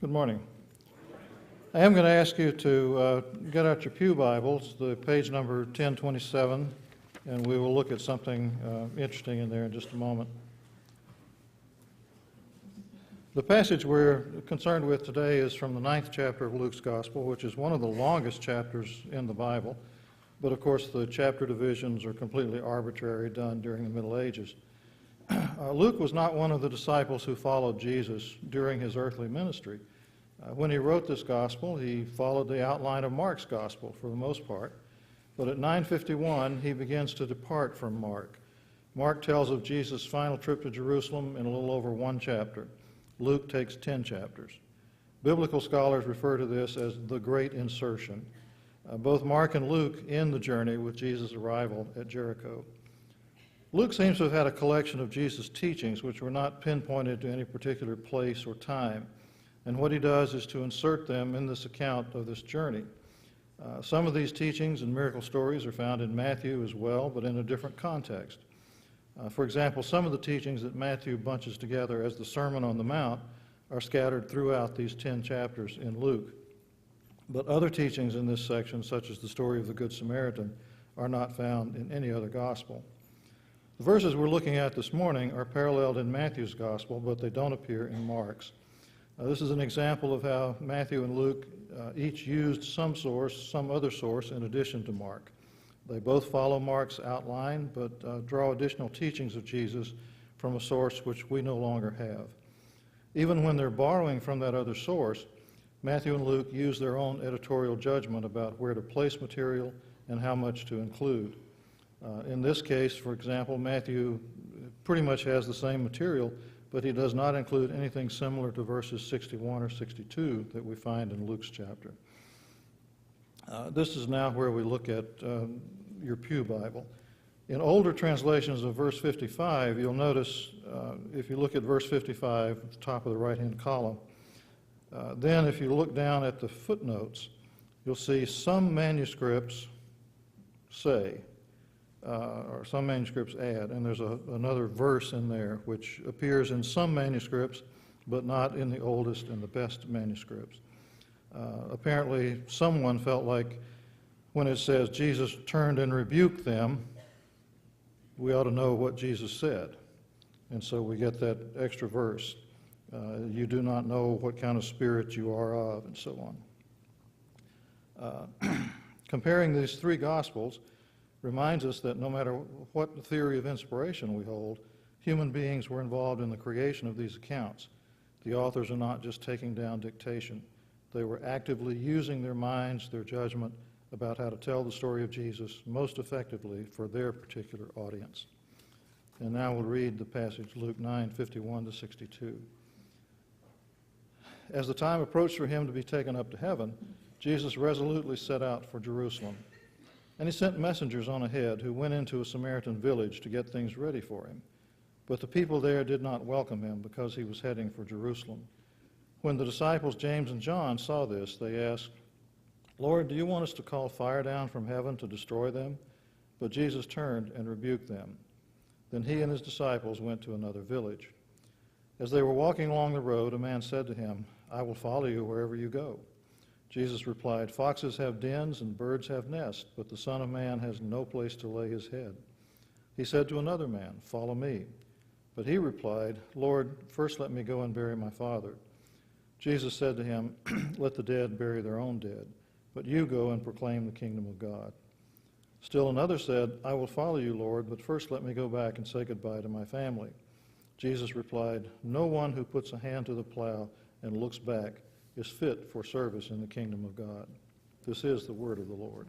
Good morning. I am going to ask you to get out your pew Bibles, the page number 1027, and we will look at something interesting in there in just a moment. The passage we're concerned with today is from the 9th chapter of Luke's Gospel, which is one of the longest chapters in the Bible, but of course the chapter divisions are completely arbitrary, done during the Middle Ages. Luke was not one of the disciples who followed Jesus during his earthly ministry. When he wrote this gospel, he followed the outline of Mark's gospel for the most part. But at 951, he begins to depart from Mark. Mark tells of Jesus' final trip to Jerusalem in a little over one chapter. Luke takes 10 chapters. Biblical scholars refer to this as the Great Insertion. Both Mark and Luke end the journey with Jesus' arrival at Jericho. Luke seems to have had a collection of Jesus' teachings which were not pinpointed to any particular place or time. And what he does is to insert them in this account of this journey. Some of these teachings and miracle stories are found in Matthew as well, but in a different context. For example, some of the teachings that Matthew bunches together as the Sermon on the Mount are scattered throughout these 10 chapters in Luke. But other teachings in this section, such as the story of the Good Samaritan, are not found in any other gospel. The verses we're looking at this morning are paralleled in Matthew's gospel, but they don't appear in Mark's. This is an example of how Matthew and Luke each used some other source in addition to Mark. They both follow Mark's outline, but draw additional teachings of Jesus from a source which we no longer have. Even when they're borrowing from that other source, Matthew and Luke use their own editorial judgment about where to place material and how much to include. In this case, for example, Matthew pretty much has the same material, but he does not include anything similar to verses 61 or 62 that we find in Luke's chapter. This is now where we look at your pew Bible. In older translations of verse 55, you'll notice, if you look at verse 55, at the top of the right-hand column, then if you look down at the footnotes, you'll see some manuscripts say, or some manuscripts add, and there's another verse in there which appears in some manuscripts but not in the oldest and the best manuscripts. Apparently someone felt like when it says Jesus turned and rebuked them, we ought to know what Jesus said. And so we get that extra verse. You do not know what kind of spirit you are of, and so on. Comparing these three Gospels reminds us that no matter what theory of inspiration we hold, human beings were involved in the creation of these accounts. The authors are not just taking down dictation. They were actively using their minds, their judgment about how to tell the story of Jesus most effectively for their particular audience. And now we'll read the passage, Luke 9:51 to 62. As the time approached for him to be taken up to heaven, Jesus resolutely set out for Jerusalem. And he sent messengers on ahead who went into a Samaritan village to get things ready for him. But the people there did not welcome him because he was heading for Jerusalem. When the disciples James and John saw this, they asked, "Lord, do you want us to call fire down from heaven to destroy them?" But Jesus turned and rebuked them. Then he and his disciples went to another village. As they were walking along the road, a man said to him, "I will follow you wherever you go." Jesus replied, "Foxes have dens and birds have nests, but the Son of Man has no place to lay his head." He said to another man, "Follow me." But he replied, "Lord, first let me go and bury my father." Jesus said to him, "Let the dead bury their own dead, but you go and proclaim the kingdom of God." Still another said, "I will follow you, Lord, but first let me go back and say goodbye to my family." Jesus replied, "No one who puts a hand to the plow and looks back is fit for service in the kingdom of God." This is the word of the Lord.